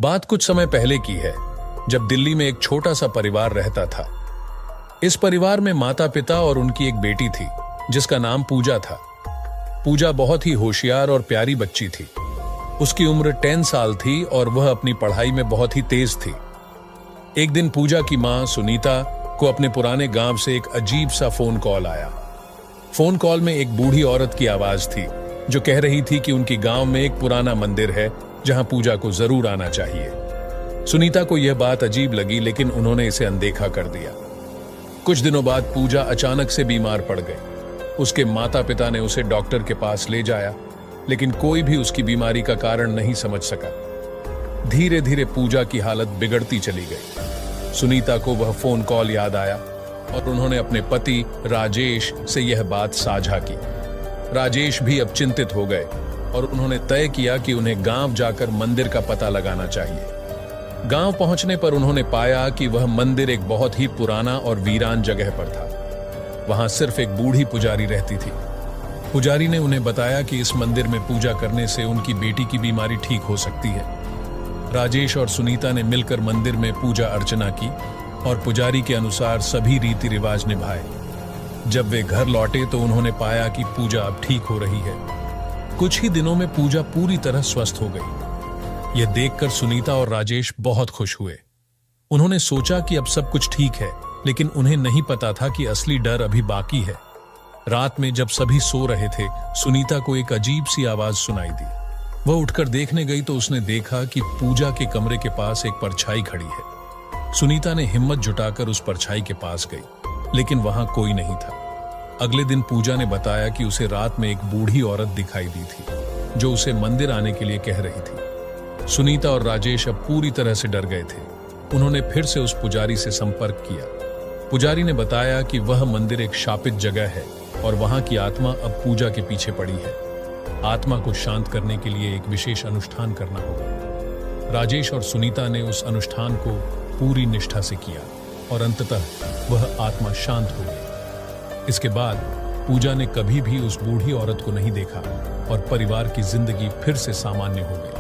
बात कुछ समय पहले की है, जब दिल्ली में एक छोटा सा परिवार रहता था। इस परिवार में माता पिता और उनकी एक बेटी थी जिसका नाम पूजा था। पूजा बहुत ही होशियार और प्यारी बच्ची थी। उसकी उम्र 10 साल थी और वह अपनी पढ़ाई में बहुत ही तेज थी। एक दिन पूजा की मां सुनीता को अपने पुराने गांव से एक अजीब सा फोन कॉल आया। फोन कॉल में एक बूढ़ी औरत की आवाज थी जो कह रही थी कि उनकी गांव में एक पुराना मंदिर है जहां पूजा को जरूर आना चाहिए। सुनीता को यह बात अजीब लगी, लेकिन उन्होंने इसे अनदेखा कर दिया। कुछ दिनों बाद पूजा अचानक से बीमार पड़ गई। उसके माता पिता ने उसे डॉक्टर के पास ले जाया, लेकिन कोई भी उसकी बीमारी का कारण नहीं समझ सका। धीरे धीरे पूजा की हालत बिगड़ती चली गई। सुनीता को वह फोन कॉल याद आया और उन्होंने अपने पति राजेश से यह बात साझा की। राजेश भी अब चिंतित हो गए और उन्होंने तय किया कि उन्हें गांव जाकर मंदिर का पता लगाना चाहिए। गांव पहुंचने पर उन्होंने पाया कि वह मंदिर एक बहुत ही पुराना और वीरान जगह पर था। वहां सिर्फ एक बूढ़ी पुजारी रहती थी। पुजारी ने उन्हें बताया कि इस मंदिर में पूजा करने से उनकी बेटी की बीमारी ठीक हो सकती है। राजेश और सुनीता ने मिलकर मंदिर में पूजा अर्चना की और पुजारी के अनुसार सभी रीति रिवाज निभाए। जब वे घर लौटे तो उन्होंने पाया कि पूजा अब ठीक हो रही है। कुछ ही दिनों में पूजा पूरी तरह स्वस्थ हो गई। यह देखकर सुनीता और राजेश बहुत खुश हुए। उन्होंने सोचा कि अब सब कुछ ठीक है, लेकिन उन्हें नहीं पता था कि असली डर अभी बाकी है। रात में जब सभी सो रहे थे, सुनीता को एक अजीब सी आवाज सुनाई दी। वह उठकर देखने गई तो उसने देखा कि पूजा के कमरे के पास एक परछाई खड़ी है। सुनीता ने हिम्मत जुटाकर उस परछाई के पास गई, लेकिन वहां कोई नहीं था। अगले दिन पूजा ने बताया कि उसे रात में एक बूढ़ी औरत दिखाई दी थी जो उसे मंदिर आने के लिए कह रही थी। सुनीता और राजेश अब पूरी तरह से डर गए थे। उन्होंने फिर से उस पुजारी से संपर्क किया। पुजारी ने बताया कि वह मंदिर एक शापित जगह है और वहां की आत्मा अब पूजा के पीछे पड़ी है। आत्मा को शांत करने के लिए एक विशेष अनुष्ठान करना होगा। राजेश और सुनीता ने उस अनुष्ठान को पूरी निष्ठा से किया और अंततः वह आत्मा शांत हो गई। इसके बाद पूजा ने कभी भी उस बूढ़ी औरत को नहीं देखा और परिवार की जिंदगी फिर से सामान्य हो गई।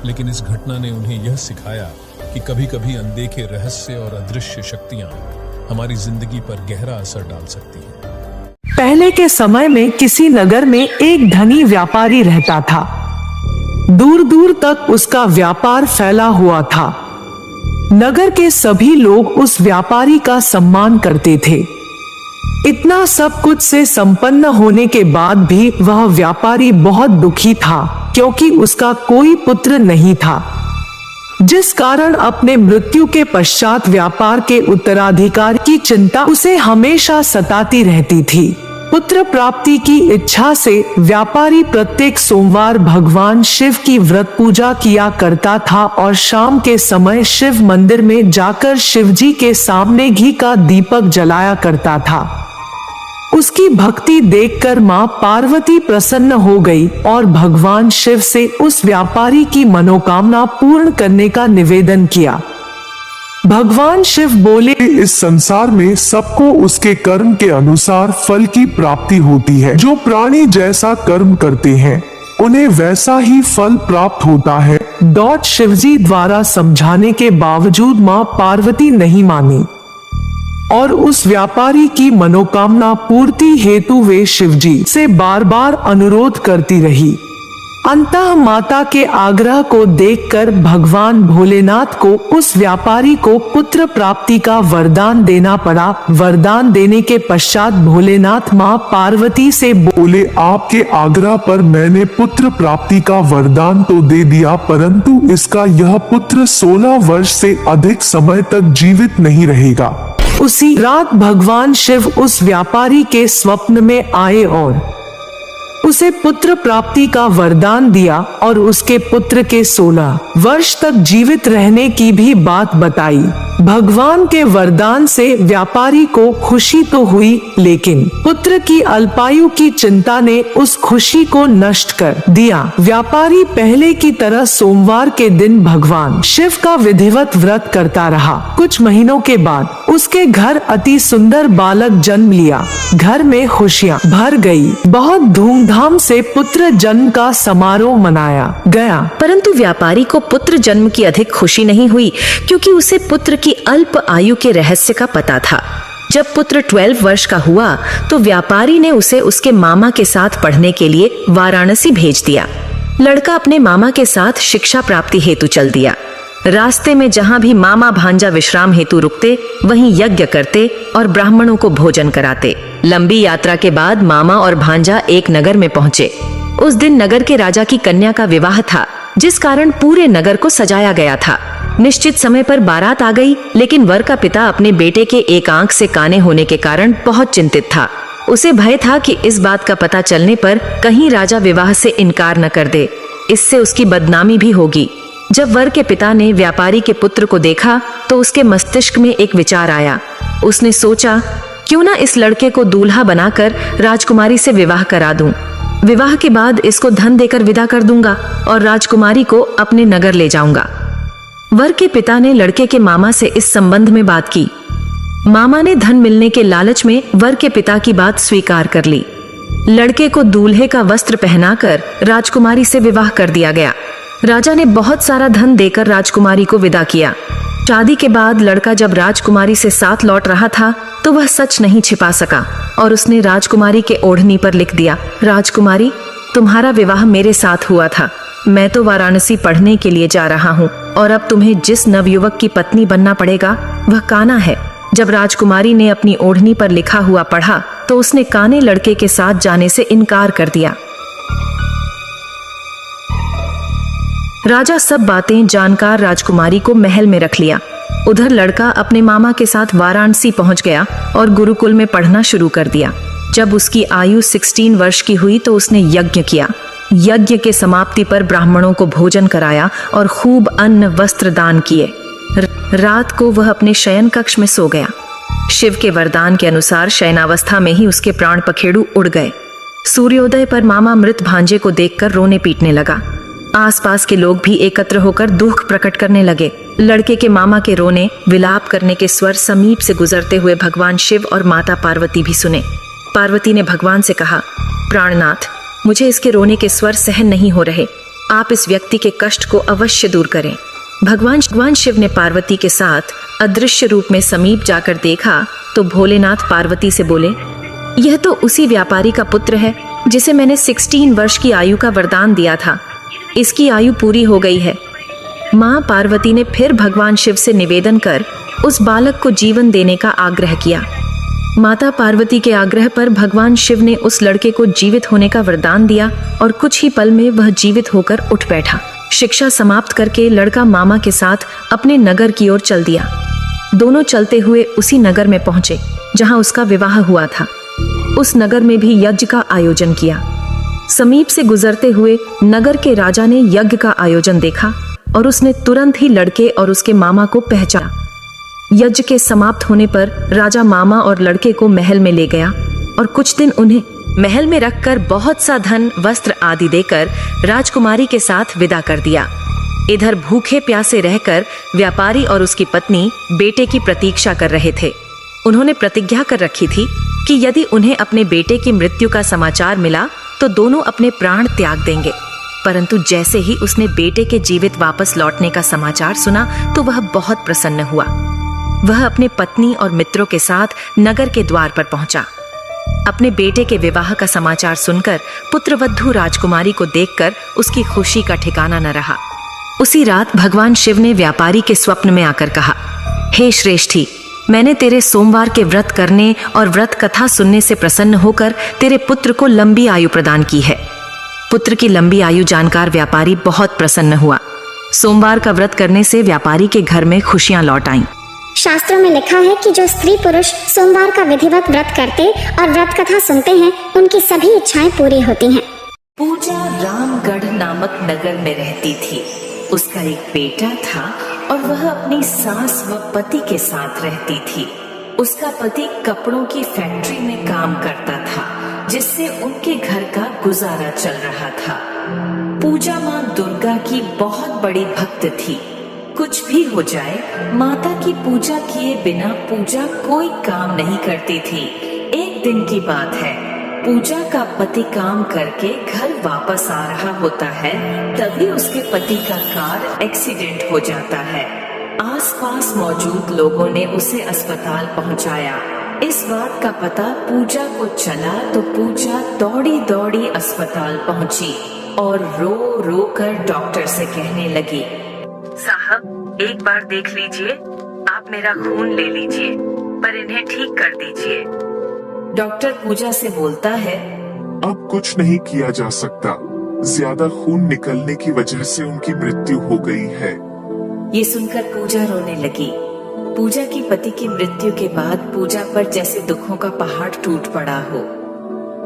लेकिन इस घटना ने उन्हें यह सिखाया कि कभी-कभी अनदेखे रहस्य और अदृश्य शक्तियां हमारी जिंदगी पर गहरा असर डाल सकती हैं। पहले के समय में किसी नगर में एक धनी व्यापारी रहता था। दूर दूर तक उसका व्यापार फैला हुआ था। नगर के सभी लोग उस व्यापारी का सम्मान करते थे। इतना सब कुछ से संपन्न होने के बाद भी वह व्यापारी बहुत दुखी था, क्योंकि उसका कोई पुत्र नहीं था, जिस कारण अपने मृत्यु के पश्चात व्यापार के उत्तराधिकार की चिंता उसे हमेशा सताती रहती थी। पुत्र प्राप्ति की इच्छा से व्यापारी प्रत्येक सोमवार भगवान शिव की व्रत पूजा किया करता था और शाम के समय शिव मंदिर में जाकर शिवजी के सामने घी का दीपक जलाया करता था। उसकी भक्ति देखकर मां पार्वती प्रसन्न हो गई और भगवान शिव से उस व्यापारी की मनोकामना पूर्ण करने का निवेदन किया। भगवान शिव बोले, इस संसार में सबको उसके कर्म के अनुसार फल की प्राप्ति होती है। जो प्राणी जैसा कर्म करते हैं उन्हें वैसा ही फल प्राप्त होता है। शिवजी द्वारा समझाने के बावजूद मां पार्वती नहीं मानी और उस व्यापारी की मनोकामना पूर्ति हेतु वे शिवजी से बार बार अनुरोध करती रही। अंततः माता के आग्रह को देखकर भगवान भोलेनाथ को उस व्यापारी को पुत्र प्राप्ति का वरदान देना पड़ा। वरदान देने के पश्चात भोलेनाथ मां पार्वती से बोले, आपके आग्रह पर मैंने पुत्र प्राप्ति का वरदान तो दे दिया, परंतु इसका यह पुत्र 16 वर्ष से अधिक समय तक जीवित नहीं रहेगा। उसी रात भगवान शिव उस व्यापारी के स्वप्न में आए और उसे पुत्र प्राप्ति का वरदान दिया और उसके पुत्र के 16 वर्ष तक जीवित रहने की भी बात बताई। भगवान के वरदान से व्यापारी को खुशी तो हुई, लेकिन पुत्र की अल्पायु की चिंता ने उस खुशी को नष्ट कर दिया। व्यापारी पहले की तरह सोमवार के दिन भगवान शिव का विधिवत व्रत करता रहा। कुछ महीनों के बाद उसके घर अति सुंदर बालक जन्म लिया। घर में खुशियाँ भर गई। बहुत धूमधाम से पुत्र जन्म का समारोह मनाया गया। परंतु व्यापारी को पुत्र जन्म की अधिक खुशी नहीं हुई, क्योंकि उसे पुत्र की अल्प आयु के रहस्य का पता था। जब पुत्र 12 वर्ष का हुआ तो व्यापारी ने उसे उसके मामा के साथ पढ़ने के लिए वाराणसी भेज दिया। लड़का अपने मामा के साथ शिक्षा प्राप्ति हेतु चल दिया। रास्ते में जहाँ भी मामा भांजा विश्राम हेतु रुकते, वहीं यज्ञ करते और ब्राह्मणों को भोजन कराते। लंबी यात्रा के बाद मामा और भांजा एक नगर में पहुँचे। उस दिन नगर के राजा की कन्या का विवाह था, जिस कारण पूरे नगर को सजाया गया था। निश्चित समय पर बारात आ गई, लेकिन वर का पिता अपने बेटे के एक आंख से काने होने के कारण बहुत चिंतित था। उसे भय था कि इस बात का पता चलने पर कहीं राजा विवाह से इनकार न कर दे, इससे उसकी बदनामी भी होगी। जब वर के पिता ने व्यापारी के पुत्र को देखा तो उसके मस्तिष्क में एक विचार आया। उसने सोचा, क्यों ना इस लड़के को दूल्हा बनाकर राजकुमारी से विवाह करा दूं। विवाह के बाद इसको धन देकर विदा कर दूंगा और राजकुमारी को अपने नगर ले जाऊंगा। वर के पिता ने लड़के के मामा से इस संबंध में बात की। मामा ने धन मिलने के लालच में वर के पिता की बात स्वीकार कर ली। लड़के को दूल्हे का वस्त्र पहनाकर राजकुमारी से विवाह कर दिया गया। राजा ने बहुत सारा धन देकर राजकुमारी को विदा किया। शादी के बाद लड़का जब राजकुमारी से साथ लौट रहा था तो वह सच नहीं छिपा सका और उसने राजकुमारी के ओढ़नी पर लिख दिया, राजकुमारी, तुम्हारा विवाह मेरे साथ हुआ था। मैं तो वाराणसी पढ़ने के लिए जा रहा हूँ और अब तुम्हें जिस नवयुवक की पत्नी बनना पड़ेगा वह काना है। जब राजकुमारी ने अपनी ओढ़नी पर लिखा हुआ पढ़ा तो उसने काने लड़के के साथ जाने से इनकार कर दिया। राजा सब बातें जानकर राजकुमारी को महल में रख लिया। उधर लड़का अपने मामा के साथ वाराणसी पहुंच गया और गुरुकुल में पढ़ना शुरू कर दिया। जब उसकी आयु 16 वर्ष की हुई तो उसने यज्ञ किया। यज्ञ के समाप्ति पर ब्राह्मणों को भोजन कराया और खूब अन्न वस्त्र दान किए। रात को वह अपने शयन कक्ष में सो गया। शिव के वरदान के अनुसार शयनावस्था में ही उसके प्राण पखेरु उड़ गए। सूर्योदय पर मामा मृत भांजे को देखकर रोने पीटने लगा। आसपास के लोग भी एकत्र होकर दुख प्रकट करने लगे। लड़के के मामा के रोने विलाप करने के स्वर समीप से गुजरते हुए भगवान शिव और माता पार्वती भी सुने। पार्वती ने भगवान से कहा, प्राणनाथ, मुझे इसके रोने के स्वर सहन नहीं हो रहे। आप इस व्यक्ति के कष्ट को अवश्य दूर करें। भगवान शिव ने पार्वती के साथ अदृश्य रूप में समीप जाकर देखा तो भोलेनाथ पार्वती से बोले, यह तो उसी व्यापारी का पुत्र है जिसे मैंने 16 वर्ष की आयु का वरदान दिया था। इसकी आयु पूरी हो गई है। माँ पार्वती ने फिर भगवान शिव से निवेदन कर उस बालक को जीवन देने का आग्रह किया। माता पार्वती के आग्रह पर भगवान शिव ने उस लड़के को जीवित होने का वरदान दिया और कुछ ही पल में वह जीवित होकर उठ बैठा। शिक्षा समाप्त करके लड़का मामा के साथ अपने नगर की ओर चल दिया। दोनों चलते हुए उसी नगर में पहुंचे जहां उसका विवाह हुआ था। उस नगर में भी यज्ञ का आयोजन किया। समीप से गुजरते हुए नगर के राजा ने यज्ञ का आयोजन देखा और उसने तुरंत ही लड़के और उसके मामा को पहचाना। यज्ञ के समाप्त होने पर राजा मामा और लड़के को महल में ले गया और कुछ दिन उन्हें महल में रखकर बहुत सा धन, वस्त्र आदि देकर राजकुमारी के साथ विदा कर दिया। इधर भूखे प्यासे रहकर व्यापारी और उसकी पत्नी बेटे की प्रतीक्षा कर रहे थे। उन्होंने प्रतिज्ञा कर रखी थी कि यदि उन्हें अपने बेटे की मृत्यु का समाचार मिला तो दोनों अपने प्राण त्याग देंगे। परंतु जैसे ही उसने बेटे के जीवित वापस लौटने का समाचार सुना तो वह बहुत प्रसन्न हुआ। वह अपने पत्नी और मित्रों के साथ नगर के द्वार पर पहुंचा। अपने बेटे के विवाह का समाचार सुनकर पुत्रवधू राजकुमारी को देखकर उसकी खुशी का ठिकाना न रहा। उसी रात भगवान शिव ने व्यापारी के स्वप्न में आकर कहा, हे श्रेष्ठी, मैंने तेरे सोमवार के व्रत करने और व्रत कथा सुनने से प्रसन्न होकर तेरे पुत्र को लंबी आयु प्रदान की है। पुत्र की लंबी आयु जानकर व्यापारी बहुत प्रसन्न हुआ। सोमवार का व्रत करने से व्यापारी के घर में खुशियां लौट आईं। शास्त्रों में लिखा है कि जो स्त्री पुरुष सोमवार का विधिवत व्रत करते और व्रत कथा सुनते हैं उनकी सभी इच्छाएं पूरी होती हैं। पूजा रामगढ़ नामक नगर में रहती थी। उसका एक बेटा था और वह अपनी सास व पति के साथ रहती थी। उसका पति कपड़ों की फैक्ट्री में काम करता था, जिससे उनके घर का गुजारा चल रहा था। पूजा माँ दुर्गा की बहुत बड़ी भक्त थी। कुछ भी हो जाए, माता की पूजा किए बिना पूजा कोई काम नहीं करती थी। एक दिन की बात है, पूजा का पति काम करके घर वापस आ रहा होता है, तभी उसके पति का कार एक्सीडेंट हो जाता है। आसपास मौजूद लोगों ने उसे अस्पताल पहुंचाया। इस बात का पता पूजा को चला तो पूजा दौड़ी दौड़ी अस्पताल पहुंची और रो रो कर डॉक्टर से कहने लगी, साहब एक बार देख लीजिए, आप मेरा खून ले लीजिए, पर इन्हें ठीक कर दीजिए। डॉक्टर पूजा से बोलता है, अब कुछ नहीं किया जा सकता, ज्यादा खून निकलने की वजह से उनकी मृत्यु हो गई है। ये सुनकर पूजा रोने लगी। पूजा की पति की मृत्यु के बाद पूजा पर जैसे दुखों का पहाड़ टूट पड़ा हो।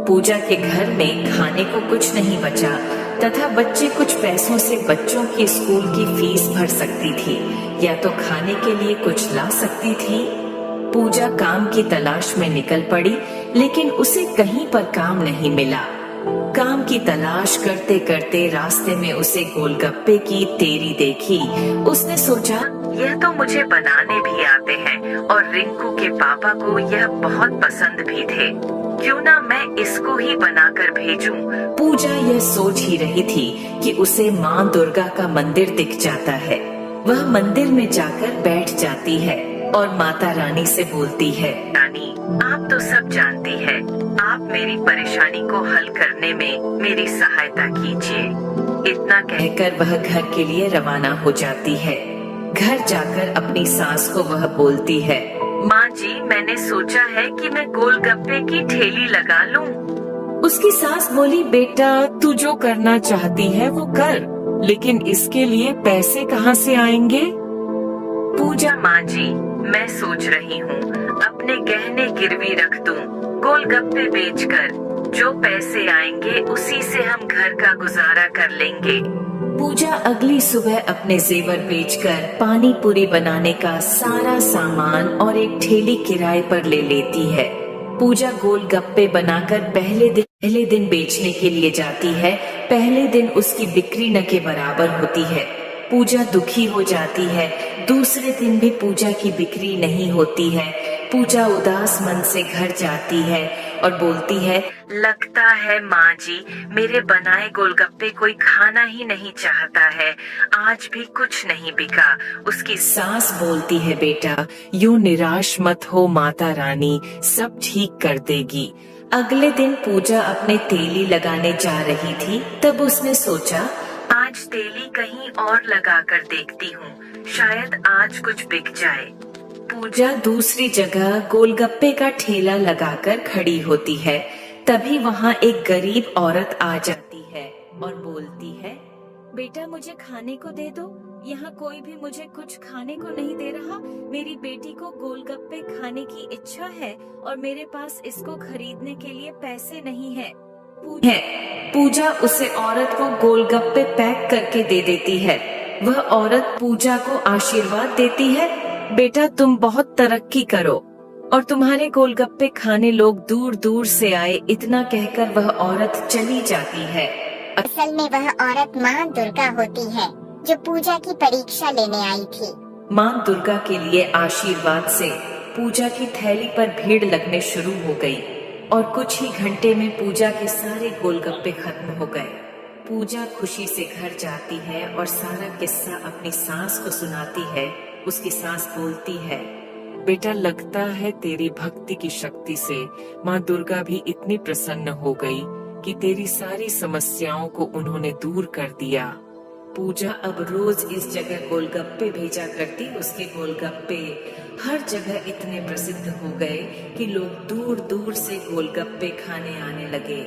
पूजा के घर में खाने को कुछ नहीं बचा तथा बच्चे कुछ पैसों से बच्चों की स्कूल की फीस भर सकती थी या तो खाने के लिए कुछ ला सकती थी। पूजा काम की तलाश में निकल पड़ी, लेकिन उसे कहीं पर काम नहीं मिला। काम की तलाश करते करते रास्ते में उसे गोलगप्पे की तेरी देखी। उसने सोचा, यह तो मुझे बनाने भी आते हैं और रिंकू के पापा को यह बहुत पसंद भी थे, क्यों ना मैं इसको ही बनाकर भेजूं। पूजा यह सोच ही रही थी कि उसे माँ दुर्गा का मंदिर दिख जाता है। वह मंदिर में जाकर बैठ जाती है और माता रानी से बोलती है, रानी आप तो सब जानती है, आप मेरी परेशानी को हल करने में मेरी सहायता कीजिए। इतना कहकर वह घर के लिए रवाना हो जाती है। घर जाकर अपनी सास को वह बोलती है, माँ जी मैंने सोचा है कि मैं गोलगप्पे की ठेली लगा लूं। उसकी सास बोली, बेटा तू जो करना चाहती है वो कर, लेकिन इसके लिए पैसे कहाँ से आएंगे? पूजा, माँ जी मैं सोच रही हूँ अपने गहने गिरवी रख दूं, गोलगप्पे बेचकर जो पैसे आएंगे उसी से हम घर का गुजारा कर लेंगे। पूजा अगली सुबह अपने जेवर बेचकर पानी पूरी बनाने का सारा सामान और एक ठेली किराए पर ले लेती है। पूजा गोलगप्पे बनाकर पहले दिन बेचने के लिए जाती है। पहले दिन उसकी बिक्री न के बराबर होती है। पूजा दुखी हो जाती है। दूसरे दिन भी पूजा की बिक्री नहीं होती है। पूजा उदास मन से घर जाती है और बोलती है, लगता है माँ जी मेरे बनाए गोलगप्पे कोई खाना ही नहीं चाहता है, आज भी कुछ नहीं बिका। उसकी सास बोलती है, बेटा यूं निराश मत हो, माता रानी सब ठीक कर देगी। अगले दिन पूजा अपने तेली लगाने जा रही थी, तब उसने सोचा आज तेली कहीं और लगा कर देखती हूँ, शायद आज कुछ बिक जाए। पूजा दूसरी जगह गोलगप्पे का ठेला लगाकर खड़ी होती है। तभी वहाँ एक गरीब औरत आ जाती है और बोलती है, बेटा मुझे खाने को दे दो, यहाँ कोई भी मुझे कुछ खाने को नहीं दे रहा। मेरी बेटी को गोलगप्पे खाने की इच्छा है और मेरे पास इसको खरीदने के लिए पैसे नहीं है। पूजा उसे औरत को गोलगप्पे पैक करके दे देती है। वह औरत पूजा को आशीर्वाद देती है, बेटा तुम बहुत तरक्की करो और तुम्हारे गोलगप्पे खाने लोग दूर दूर से आए। इतना कहकर वह औरत चली जाती है। असल में वह औरत माँ दुर्गा होती है, जो पूजा की परीक्षा लेने आई थी। माँ दुर्गा के लिए आशीर्वाद से पूजा की थैली पर भीड़ लगने शुरू हो गई और कुछ ही घंटे में पूजा के सारे गोलगप्पे खत्म हो गए। पूजा खुशी से घर जाती है और सारा किस्सा अपनी सास को सुनाती है। उसकी सास बोलती है, बेटा लगता है तेरी भक्ति की शक्ति से माँ दुर्गा भी इतनी प्रसन्न हो गई कि तेरी सारी समस्याओं को उन्होंने दूर कर दिया। पूजा अब रोज इस जगह गोलगप्पे भेजा करती। उसके गोलगप्पे हर जगह इतने प्रसिद्ध हो गए कि लोग दूर दूर से गोलगप्पे खाने आने लगे।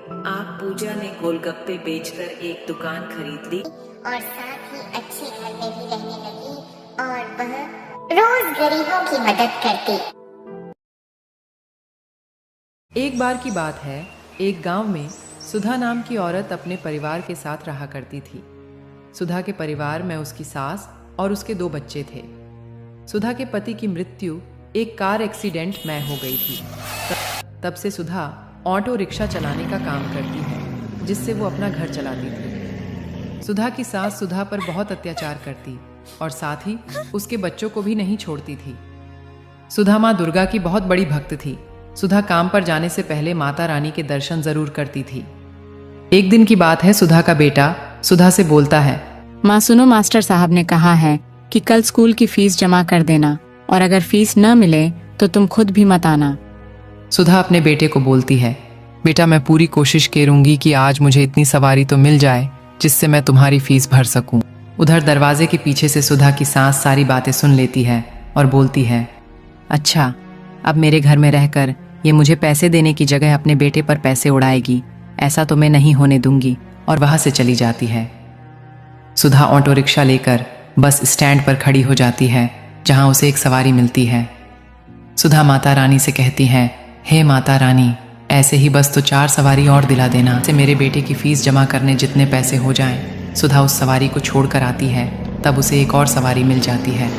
आप पूजा ने गोलगप्पे बेचकर एक दुकान खरीद ली और साथ ही अच्छे घर में भी रहने लगी और वह रोज गरीबों की मदद करती। एक बार की बात है, एक गांव में सुधा नाम की औरत अपने परिवार के साथ रहा करती थी। सुधा के परिवार में उसकी सास और उसके 2 बच्चे थे। सुधा के पति की मृत्यु एक कार एक्सीडेंट में हो गई थी। तब से सुधा ऑटो रिक्शा चलाने का काम करती है, जिससे वो अपना घर चलाती थी। सुधा की सास सुधा पर बहुत अत्याचार करती और साथ ही उसके बच्चों को भी नहीं छोड़ती थी। सुधा माँ दुर्गा की बहुत बड़ी भक्त थी। सुधा काम पर जाने से पहले माता रानी के दर्शन जरूर करती थी। एक दिन की बात है, सुधा का बेटा सुधा से बोलता है, माँ सुनो, मास्टर साहब ने कहा है कि कल स्कूल की फीस जमा कर देना, और अगर फीस न मिले तो तुम खुद भी मत आना। सुधा अपने बेटे को बोलती है, बेटा मैं पूरी कोशिश करूंगी कि आज मुझे इतनी सवारी तो मिल जाए जिससे मैं तुम्हारी फीस भर सकूं। उधर दरवाजे के पीछे से सुधा की सास सारी बातें सुन लेती है और बोलती है, अच्छा अब मेरे घर में रहकर ये मुझे पैसे देने की जगह अपने बेटे पर पैसे उड़ाएगी, ऐसा तो मैं नहीं होने दूंगी। और वहां से चली जाती है। सुधा ऑटो रिक्शा लेकर बस स्टैंड पर खड़ी हो जाती है, जहां उसे एक सवारी मिलती है। सुधा माता रानी से कहती है, हे माता रानी, ऐसे ही बस तो 4 सवारी और दिला देना, से मेरे बेटे की फीस जमा करने जितने पैसे हो जाएं। सुधा उस सवारी को छोड़कर आती है, तब उसे एक और सवारी मिल जाती है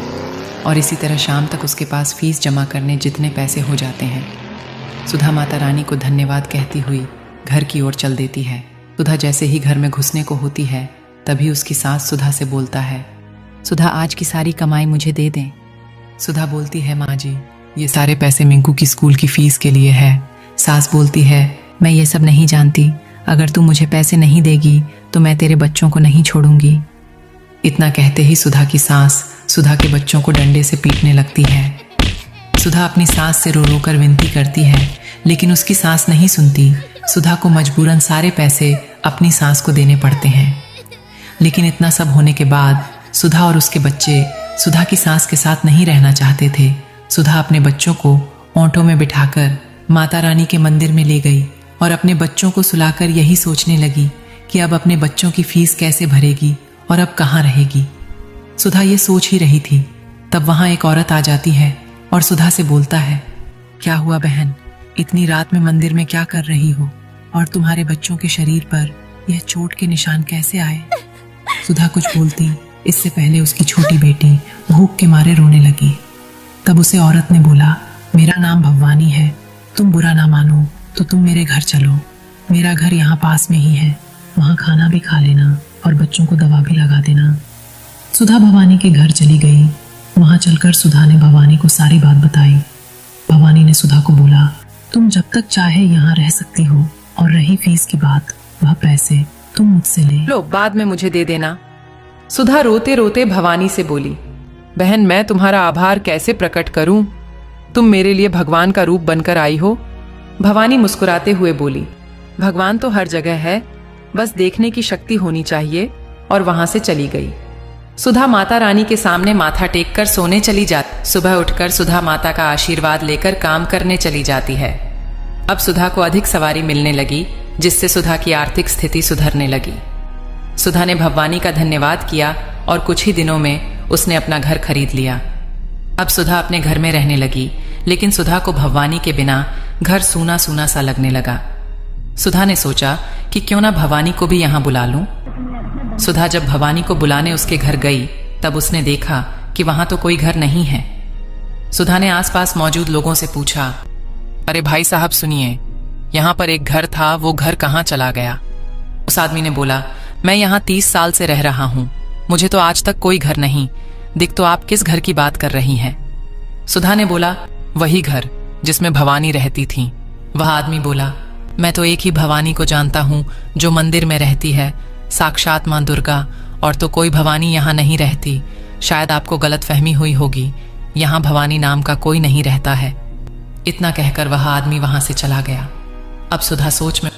और इसी तरह शाम तक उसके पास फीस जमा करने जितने पैसे हो जाते हैं। सुधा माता रानी को धन्यवाद कहती हुई घर की ओर चल देती है। सुधा जैसे ही घर में घुसने को होती है, तभी उसकी सास सुधा से बोलता है, सुधा आज की सारी कमाई मुझे दे दें। सुधा बोलती है, माँ जी ये सारे पैसे मिंकू की स्कूल की फीस के लिए है। सास बोलती है, मैं ये सब नहीं जानती, अगर तू मुझे पैसे नहीं देगी तो मैं तेरे बच्चों को नहीं छोड़ूंगी। इतना कहते ही सुधा की सास सुधा के बच्चों को डंडे से पीटने लगती है। सुधा अपनी सास से रो रो कर विनती करती है, लेकिन उसकी सास नहीं सुनती। सुधा को मजबूरन सारे पैसे अपनी सास को देने पड़ते हैं। लेकिन इतना सब होने के बाद सुधा और उसके बच्चे सुधा की सास के साथ नहीं रहना चाहते थे। सुधा अपने बच्चों को ऑटो में बिठाकर माता रानी के मंदिर में ले गई और अपने बच्चों को सुलाकर यही सोचने लगी कि अब अपने बच्चों की फीस कैसे भरेगी और अब कहाँ रहेगी। सुधा ये सोच ही रही थी, तब वहाँ एक औरत आ जाती है और सुधा से बोलता है, क्या हुआ बहन, इतनी रात में मंदिर में क्या कर रही हो और तुम्हारे बच्चों के शरीर पर यह चोट के निशान कैसे आए। सुधा कुछ बोलती इससे पहले उसकी छोटी बेटी भूख के मारे रोने लगी। तब उसे औरत ने बोला, मेरा नाम भवानी है, तुम बुरा ना मानो तो तुम मेरे घर चलो, मेरा घर यहाँ पास में ही है, वहाँ खाना भी खा लेना और बच्चों को दवा भी लगा देना। सुधा भवानी के घर चली गई। वहाँ चलकर सुधा ने भवानी को सारी बात बताई। भवानी ने सुधा को बोला, तुम जब तक चाहे यहाँ रह सकती हो, और रही फीस की बात, वह पैसे तुम मुझसे ले लो, बाद में मुझे दे देना। सुधा रोते रोते भवानी से बोली, बहन मैं तुम्हारा आभार कैसे प्रकट करूं, तुम मेरे लिए भगवान का रूप बनकर आई हो। भवानी मुस्कुराते हुए बोली, भगवान तो हर जगह है, बस देखने की शक्ति होनी चाहिए। और वहां से चली गई। सुधा माता रानी के सामने माथा टेक कर सोने चली जाती। सुबह उठकर सुधा माता का आशीर्वाद लेकर काम करने चली जाती है। अब सुधा को अधिक सवारी मिलने लगी, जिससे सुधा की आर्थिक स्थिति सुधरने लगी। सुधा ने भवानी का धन्यवाद किया और कुछ ही दिनों में उसने अपना घर खरीद लिया। अब सुधा अपने घर में रहने लगी, लेकिन सुधा को भवानी के बिना घर सूना सूना सा लगने लगा। सुधा ने सोचा कि क्यों ना भवानी को भी यहां बुला लूं। सुधा जब भवानी को बुलाने उसके घर गई, तब उसने देखा कि वहां तो कोई घर नहीं है। सुधा ने आसपास मौजूद लोगों से पूछा, अरे भाई साहब सुनिए, यहां पर एक घर था, वो घर कहां चला गया। उस आदमी ने बोला, मैं यहां 30 साल से रह रहा हूं, मुझे तो आज तक कोई घर नहीं दिख, तो आप किस घर की बात कर रही हैं। सुधा ने बोला, वही घर जिसमें भवानी रहती थी। वह आदमी बोला, मैं तो एक ही भवानी को जानता हूं जो मंदिर में रहती है, साक्षात मां दुर्गा, और तो कोई भवानी यहाँ नहीं रहती। शायद आपको गलतफहमी हुई होगी, यहाँ भवानी नाम का कोई नहीं रहता है। इतना कहकर वह आदमी वहां से चला गया। अब सुधा सोच में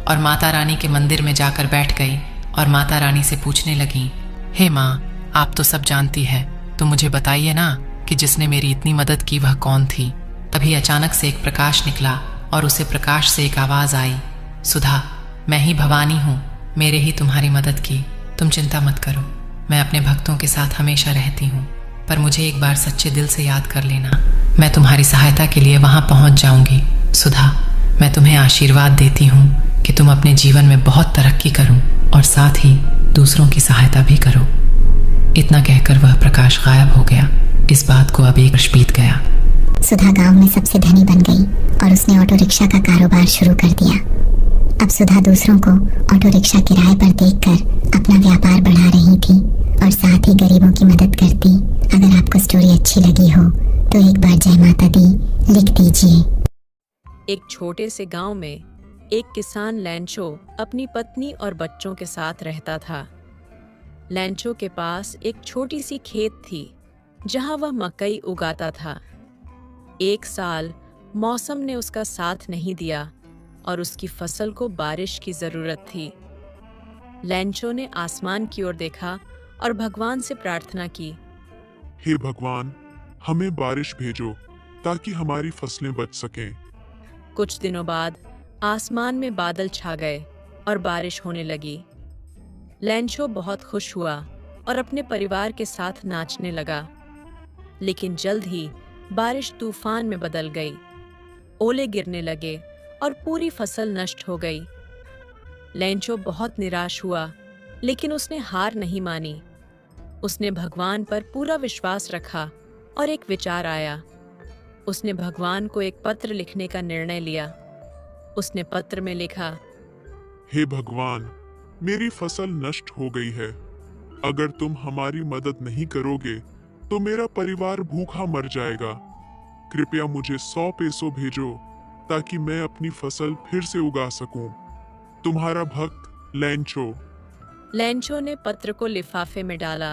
और माता रानी के मंदिर में जाकर बैठ गई और माता रानी से पूछने लगी, हे माँ, आप तो सब जानती है, तो मुझे बताइए ना कि जिसने मेरी इतनी मदद की वह कौन थी। तभी अचानक से एक प्रकाश निकला और उसे प्रकाश से एक आवाज आई, सुधा, मैं ही भवानी हूँ, मेरे ही तुम्हारी मदद की, तुम चिंता मत करो, मैं अपने भक्तों के साथ हमेशा रहती हूँ, पर मुझे एक बार सच्चे दिल से याद कर लेना, मैं तुम्हारी सहायता के लिए वहां पहुंच जाऊंगी। सुधा, मैं तुम्हें आशीर्वाद देती हूँ कि तुम अपने जीवन में बहुत तरक्की करो और साथ ही दूसरों की सहायता भी करो। इतना कहकर वह प्रकाश गायब हो गया। इस बात को अब 1 वर्ष बीत गया। सुधा गांव में सबसे धनी बन गई और उसने ऑटो रिक्शा का कारोबार शुरू कर दिया। अब सुधा दूसरों को ऑटो रिक्शा किराए पर देखकर अपना व्यापार बढ़ा रही थी और साथ ही गरीबों की मदद करती। अगर आपको स्टोरी अच्छी लगी हो तो एक बार जय माता दी लिख दीजिए। एक छोटे से गांव में एक किसान लैंचो अपनी पत्नी और बच्चों के साथ रहता था। लैंचो के पास एक छोटी सी खेत थी जहां वह मकई उगाता था। एक साल मौसम ने उसका साथ नहीं दिया और उसकी फसल को बारिश की जरूरत थी। लैंचो ने आसमान की ओर देखा और भगवान से प्रार्थना की, हे भगवान, हमें बारिश भेजो ताकि हमारी फसलें बच सकें। कुछ दिनों बाद आसमान में बादल छा गए और बारिश होने लगी। लैंचो बहुत खुश हुआ और अपने परिवार के साथ नाचने लगा। लेकिन जल्द ही बारिश तूफान में बदल गई। ओले गिरने लगे और पूरी फसल नष्ट हो गई। लैंचो बहुत निराश हुआ, लेकिन उसने हार नहीं मानी। उसने भगवान पर पूरा विश्वास रखा और एक विचार आया। उसने भगवान को एक पत्र लिखने का निर्णय लिया। उसने पत्र में लिखा, हे भगवान, मेरी फसल नष्ट हो गई है। अगर तुम हमारी मदद नहीं करोगे तो मेरा परिवार भूखा मर जाएगा। कृपया मुझे 100 पैसों भेजो ताकि मैं अपनी फसल फिर से उगा सकूं। तुम्हारा भक्त लैंचो। लैंचो ने पत्र को लिफाफे में डाला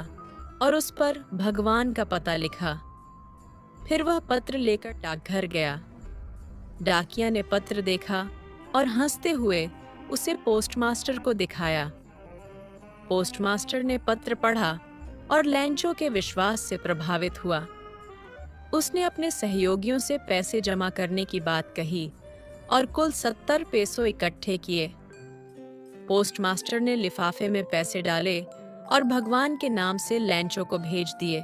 और उस पर भगवान का पता लिखा। फिर वह पत्र लेकर डाकघर गया। डाकिया ने पत्र देखा और हंसते हुए उसे पोस्टमास्टर को दिखाया। पोस्टमास्टर ने पत्र पढ़ा और लैंचो के विश्वास से प्रभावित हुआ। उसने अपने सहयोगियों से पैसे जमा करने की बात कही और कुल 70 पैसों इकट्ठे किए। पोस्टमास्टर ने लिफाफे में पैसे डाले और भगवान के नाम से लैंचो को भेज दिए।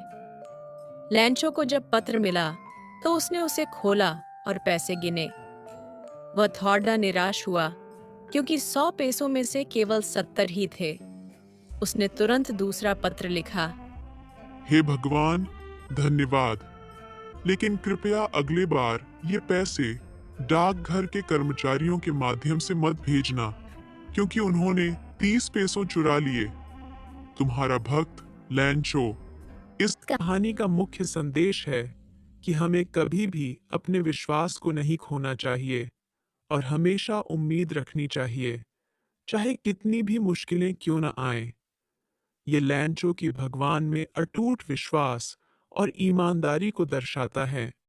लैंचो को जब पत्र मिला तो उसने उसे खोला और पैसे गिने। वह थोड़ा निराश हुआ क्योंकि 100 पैसों में से केवल 70 ही थे। उसने तुरंत दूसरा पत्र लिखा, हे भगवान, धन्यवाद, लेकिन कृपया अगले बार ये पैसे डाकघर के कर्मचारियों के माध्यम से मत भेजना, क्योंकि उन्होंने 30 पैसों चुरा लिए। तुम्हारा भक्त लैंचो। इस कहानी का मुख्य संदेश है कि हमें कभी भी अपने विश्वास को नहीं खोना चाहिए और हमेशा उम्मीद रखनी चाहिए, चाहे कितनी भी मुश्किलें क्यों न आएं। ये लैंचो की भगवान में अटूट विश्वास और ईमानदारी को दर्शाता है।